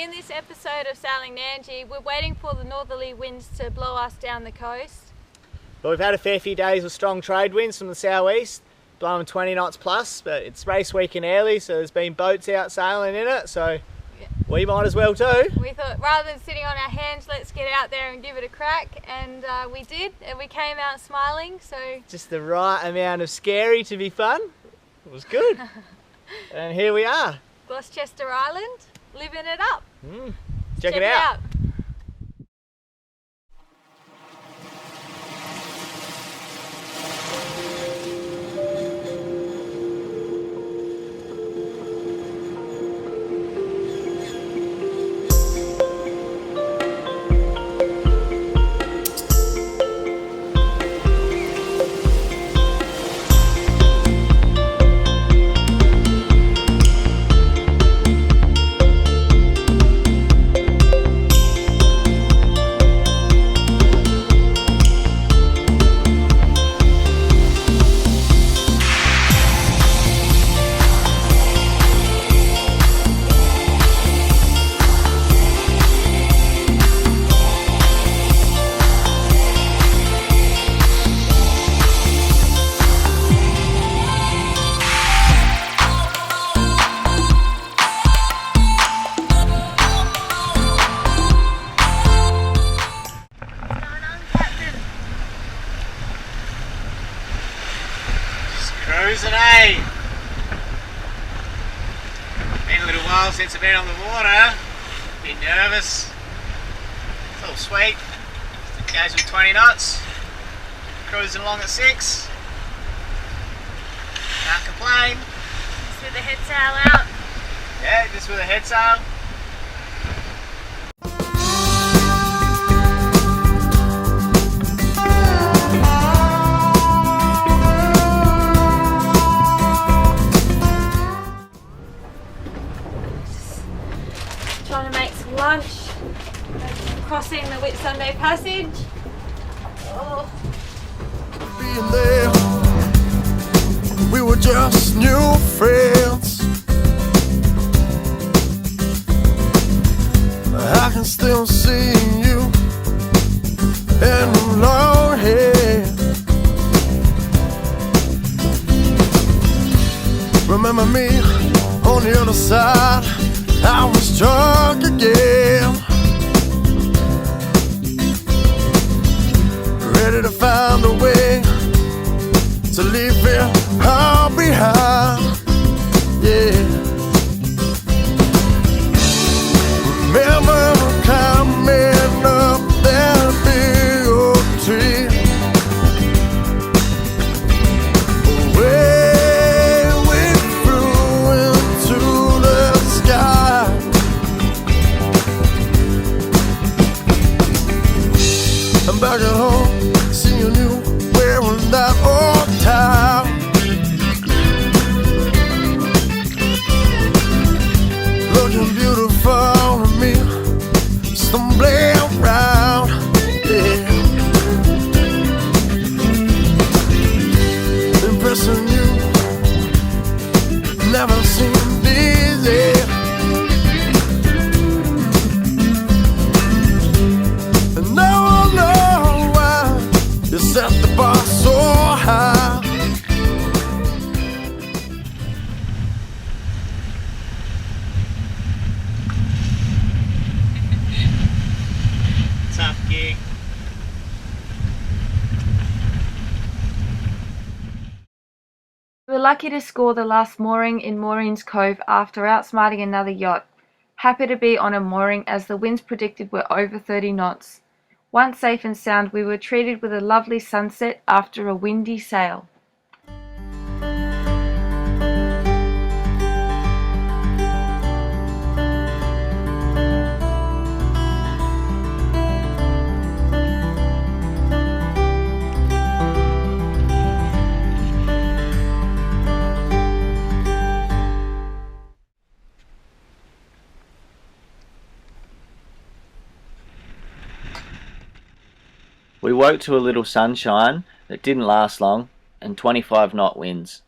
in this episode of Sailing Nandji, we're waiting for the northerly winds to blow us down the coast. But we've had a fair few days of strong trade winds from the southeast, blowing 20 knots plus, but it's race weekend early, so there's been boats out sailing in it, so we might as well too. We thought rather than sitting on our hands, let's get out there and give it a crack, and we did, and we came out smiling, so... Just the right amount of scary to be fun. It was good. And here we are. Gloucester Island, living it up. Check it out. Cruising, eh? Been a little while since I've been on the water. Bit nervous. It's all sweet. Just a casual 20 knots. Cruising along at 6. Can't complain. Just with the head sail out. Yeah, just with a head sail. Trying to make some lunch, crossing the Whitsunday passage. Oh. Being there, we were just new friends. I can still see you in the long hair. Remember me on the other side? I was drunk again, ready to find a way to leave it all behind. Yeah. Remember climbing up that big oak tree, way we flew into the sky. I'm back at home, seeing you wearing that old tie. Looking beautiful to me, stumbling around, yeah. Impressing you never seemed easy. And now I know why you set the bar so high. Tough gig. We were lucky to score the last mooring in Maureens Cove after outsmarting another yacht. Happy to be on a mooring as the winds predicted were over 30 knots. Once safe and sound, we were treated with a lovely sunset after a windy sail. We woke to a little sunshine that didn't last long and 25 knot winds.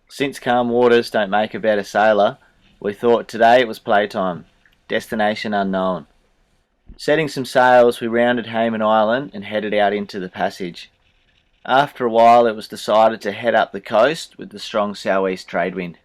Since calm waters don't make a better sailor, we thought today it was playtime. destination unknown. Setting some sails, we rounded Hayman Island and headed out into the passage. After a while, it was decided to head up the coast with the strong southeast trade wind.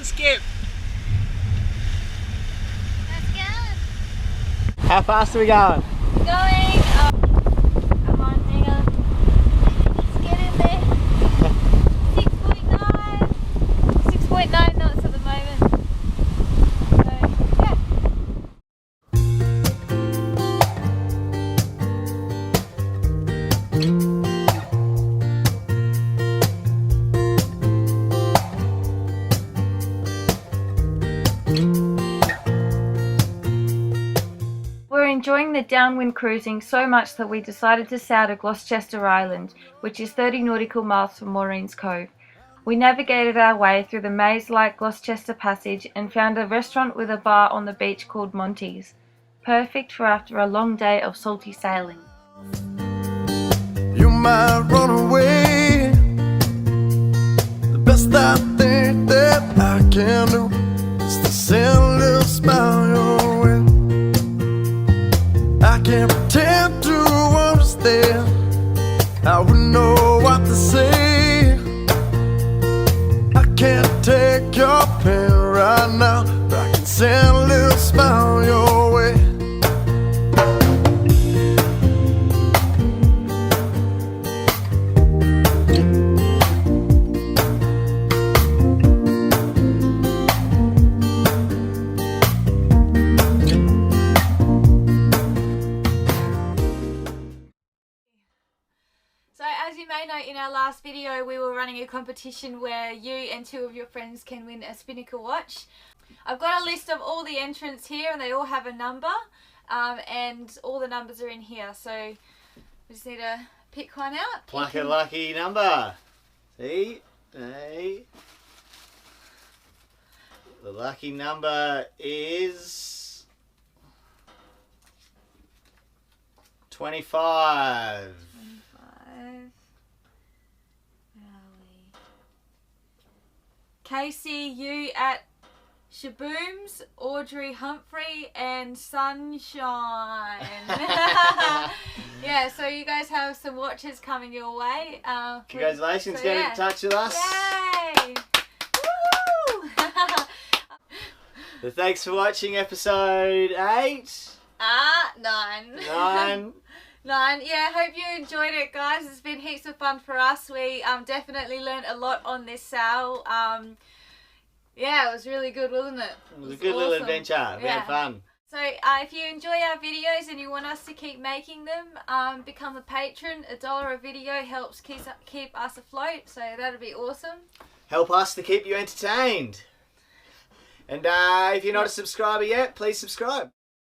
Skip. Let's go. How fast are we going? Going. Come on, hang on. Let's get in there. 6.9. 6.9 knots at the moment. So, yeah. We're enjoying the downwind cruising so much that we decided to sail to Gloucester Island, which is 30 nautical miles from Maureens Cove. We navigated our way through the maze-like Gloucester Passage and found a restaurant with a bar on the beach called Montes, perfect for after a long day of salty sailing. You might run away. The best I think that I can do is to send a little smile your way. I can't pretend to understand. I wouldn't know what to say. I can't take your pain right now, but I can send a little smile your way. So as you may know, in our last video we were running a competition where you and 2 of your friends can win a Spinnaker watch. I've got a list of all the entrants here and they all have a number, and all the numbers are in here, so we just need to pick one out. Pluck a lucky number. See? Hey. The lucky number is 25. Casey, you at Shabooms, Audrey Humphrey and Sunshine. Yeah, so you guys have some watches coming your way. Congratulations, so get yeah. in touch with us. Yay! Woo! So thanks for watching episode 8. 9. 9. 9. Yeah, hope you enjoyed it, guys. It's been heaps of fun for us. We definitely learned a lot on this sail. Yeah, it was really good, wasn't it? It was a good little adventure. Very fun. So if you enjoy our videos and you want us to keep making them, become a patron. $1 a video helps keep us afloat, so that'd be awesome. Help us to keep you entertained. And if you're not a subscriber yet, please subscribe.